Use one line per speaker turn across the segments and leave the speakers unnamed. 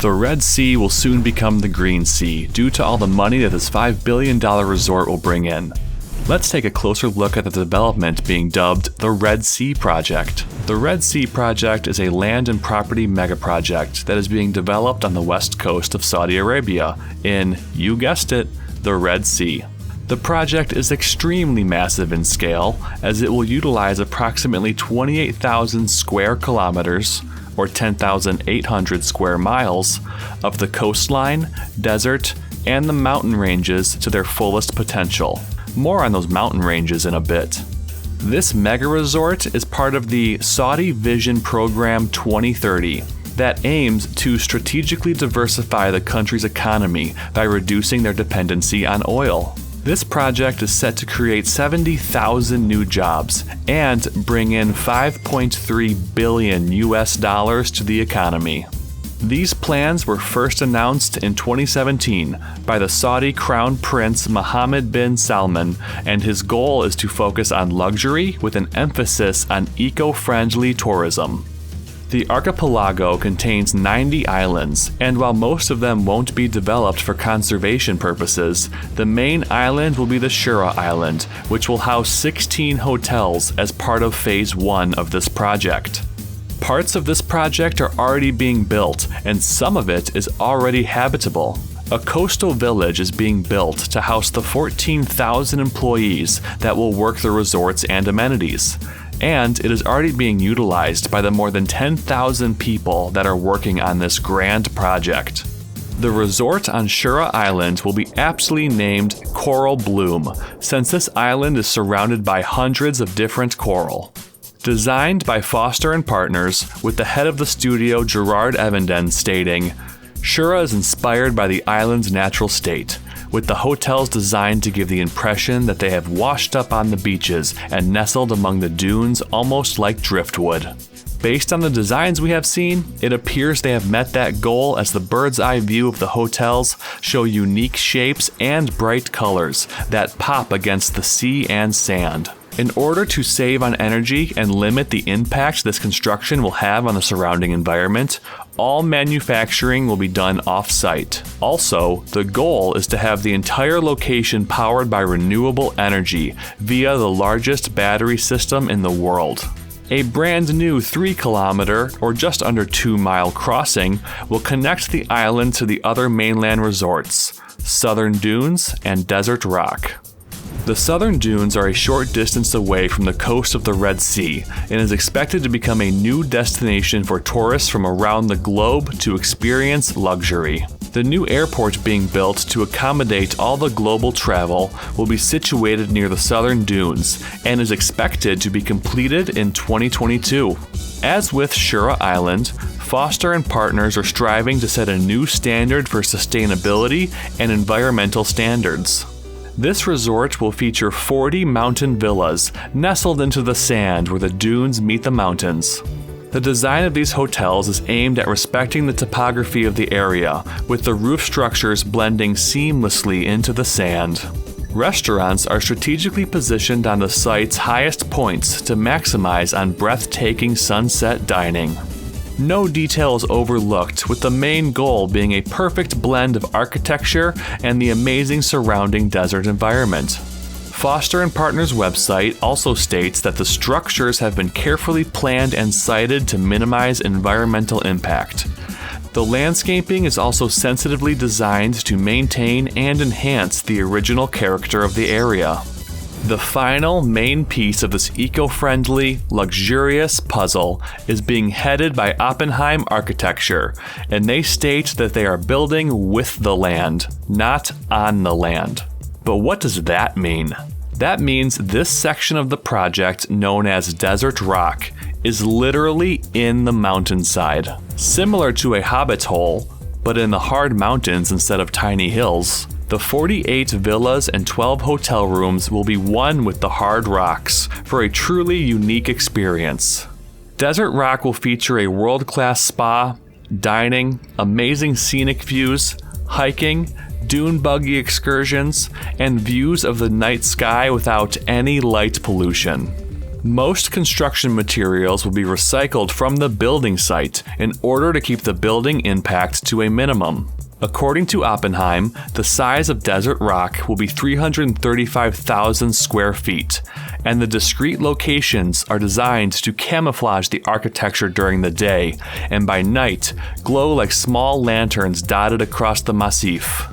The Red Sea will soon become the Green Sea due to all the money that this $5 billion resort will bring in. Let's take a closer look at the development being dubbed the Red Sea Project. The Red Sea Project is a land and property megaproject that is being developed on the west coast of Saudi Arabia in, you guessed it, the Red Sea. The project is extremely massive in scale, as it will utilize approximately 28,000 square kilometers, or 10,800 square miles, of the coastline, desert, and the mountain ranges to their fullest potential. More on those mountain ranges in a bit. This mega resort is part of the Saudi Vision Program 2030 that aims to strategically diversify the country's economy by reducing their dependency on oil. This project is set to create 70,000 new jobs and bring in $5.3 billion to the economy. These plans were first announced in 2017 by the Saudi Crown Prince Mohammed bin Salman, and his goal is to focus on luxury with an emphasis on eco-friendly tourism. The archipelago contains 90 islands, and while most of them won't be developed for conservation purposes, the main island will be the Shura Island, which will house 16 hotels as part of Phase 1 of this project. Parts of this project are already being built, and some of it is already habitable. A coastal village is being built to house the 14,000 employees that will work the resorts and amenities, and it is already being utilized by the more than 10,000 people that are working on this grand project. The resort on Shura Island will be aptly named Coral Bloom, since this island is surrounded by hundreds of different coral. Designed by Foster & Partners, with the head of the studio Gerard Evenden stating, "Shura is inspired by the island's natural state, with the hotels designed to give the impression that they have washed up on the beaches and nestled among the dunes almost like driftwood." Based on the designs we have seen, it appears they have met that goal, as the bird's eye view of the hotels show unique shapes and bright colors that pop against the sea and sand. In order to save on energy and limit the impact this construction will have on the surrounding environment, all manufacturing will be done off-site. Also, the goal is to have the entire location powered by renewable energy via the largest battery system in the world. A brand new 3-kilometer, or just under 2-mile crossing will connect the island to the other mainland resorts, Southern Dunes and Desert Rock. The Southern Dunes are a short distance away from the coast of the Red Sea and is expected to become a new destination for tourists from around the globe to experience luxury. The new airport being built to accommodate all the global travel will be situated near the Southern Dunes and is expected to be completed in 2022. As with Shura Island, Foster & Partners are striving to set a new standard for sustainability and environmental standards. This resort will feature 40 mountain villas nestled into the sand where the dunes meet the mountains. The design of these hotels is aimed at respecting the topography of the area, with the roof structures blending seamlessly into the sand. Restaurants are strategically positioned on the site's highest points to maximize on breathtaking sunset dining. No detail is overlooked, with the main goal being a perfect blend of architecture and the amazing surrounding desert environment. Foster & Partners' website also states that the structures have been carefully planned and sited to minimize environmental impact. The landscaping is also sensitively designed to maintain and enhance the original character of the area. The final main piece of this eco-friendly, luxurious puzzle is being headed by Oppenheim Architecture, and they state that they are building with the land, not on the land. But what does that mean? That means this section of the project, known as Desert Rock, is literally in the mountainside. Similar to a hobbit hole, but in the hard mountains instead of tiny hills. The 48 villas and 12 hotel rooms will be one with the hard rocks for a truly unique experience. Desert Rock will feature a world-class spa, dining, amazing scenic views, hiking, dune buggy excursions, and views of the night sky without any light pollution. Most construction materials will be recycled from the building site in order to keep the building impact to a minimum. According to Oppenheim, the size of desert rock will be 335,000 square feet, and the discrete locations are designed to camouflage the architecture during the day, and by night, glow like small lanterns dotted across the massif.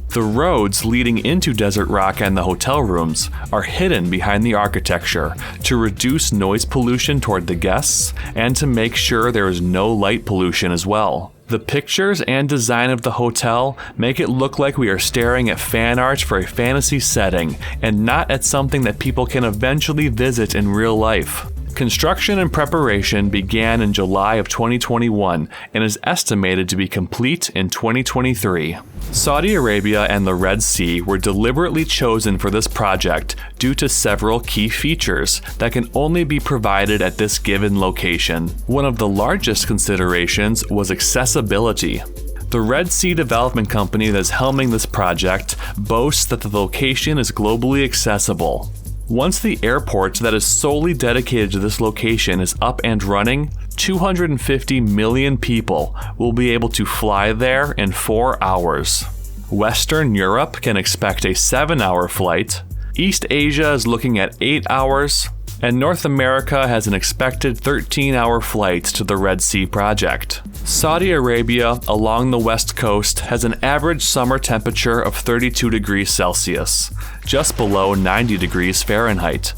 The roads leading into desert rock and the hotel rooms are hidden behind the architecture to reduce noise pollution toward the guests and to make sure there is no light pollution as well. The pictures and design of the hotel make it look like we are staring at fan art for a fantasy setting and not at something that people can eventually visit in real life. Construction and preparation began in July of 2021 and is estimated to be complete in 2023. Saudi Arabia and the Red Sea were deliberately chosen for this project due to several key features that can only be provided at this given location. One of the largest considerations was accessibility. The Red Sea Development Company that is helming this project boasts that the location is globally accessible. Once the airport that is solely dedicated to this location is up and running, 250 million people will be able to fly there in 4 hours. Western Europe can expect a 7-hour flight, East Asia is looking at 8 hours, and North America has an expected 13-hour flight to the Red Sea project. Saudi Arabia, along the west coast, has an average summer temperature of 32 degrees Celsius, just below 90 degrees Fahrenheit,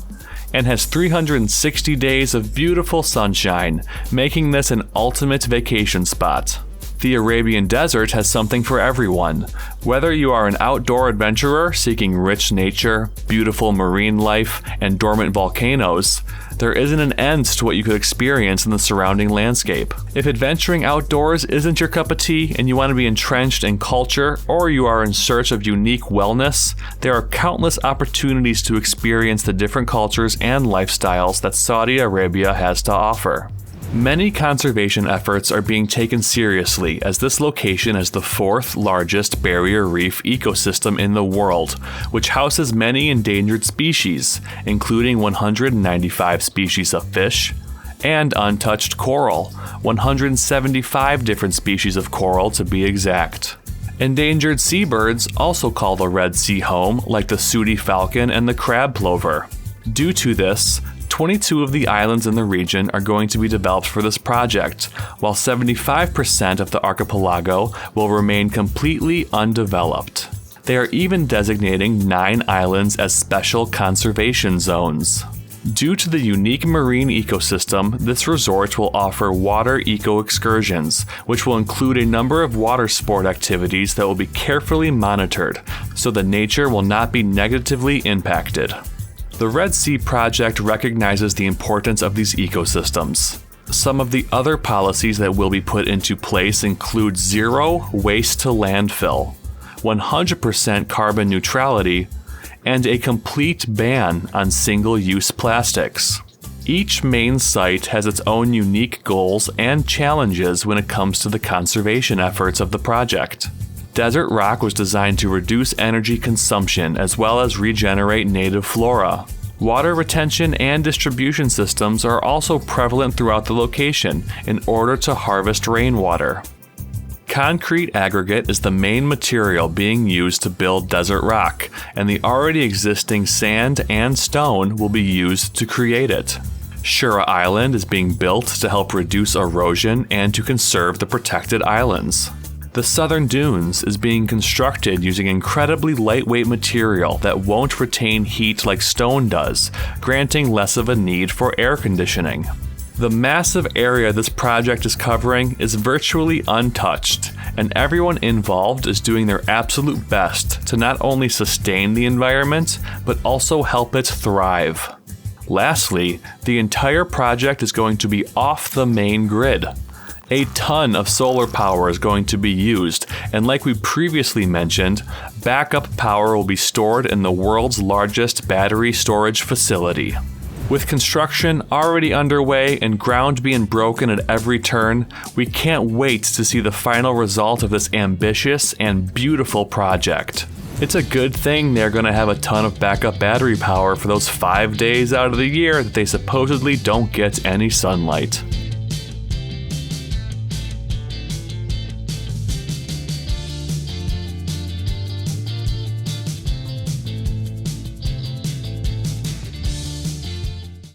and has 360 days of beautiful sunshine, making this an ultimate vacation spot. The Arabian Desert has something for everyone. Whether you are an outdoor adventurer seeking rich nature, beautiful marine life, and dormant volcanoes, there isn't an end to what you could experience in the surrounding landscape. If adventuring outdoors isn't your cup of tea and you want to be entrenched in culture, or you are in search of unique wellness, there are countless opportunities to experience the different cultures and lifestyles that Saudi Arabia has to offer. Many conservation efforts are being taken seriously as this location is the 4th largest barrier reef ecosystem in the world, which houses many endangered species, including 195 species of fish, and untouched coral, 175 different species of coral to be exact. Endangered seabirds also call the Red Sea home, like the sooty falcon and the crab plover. Due to this, 22 of the islands in the region are going to be developed for this project, while 75% of the archipelago will remain completely undeveloped. They are even designating 9 islands as special conservation zones. Due to the unique marine ecosystem, this resort will offer water eco-excursions, which will include a number of water sport activities that will be carefully monitored, so the nature will not be negatively impacted. The Red Sea project recognizes the importance of these ecosystems. Some of the other policies that will be put into place include zero waste to landfill, 100% carbon neutrality, and a complete ban on single-use plastics. Each main site has its own unique goals and challenges when it comes to the conservation efforts of the project. Desert rock was designed to reduce energy consumption as well as regenerate native flora. Water retention and distribution systems are also prevalent throughout the location in order to harvest rainwater. Concrete aggregate is the main material being used to build desert rock, and the already existing sand and stone will be used to create it. Shura Island is being built to help reduce erosion and to conserve the protected islands. The Southern Dunes is being constructed using incredibly lightweight material that won't retain heat like stone does, granting less of a need for air conditioning. The massive area this project is covering is virtually untouched, and everyone involved is doing their absolute best to not only sustain the environment, but also help it thrive. Lastly, the entire project is going to be off the main grid. A ton of solar power is going to be used, and like we previously mentioned, backup power will be stored in the world's largest battery storage facility. With construction already underway and ground being broken at every turn, we can't wait to see the final result of this ambitious and beautiful project. It's a good thing they're going to have a ton of backup battery power for those 5 days out of the year that they supposedly don't get any sunlight.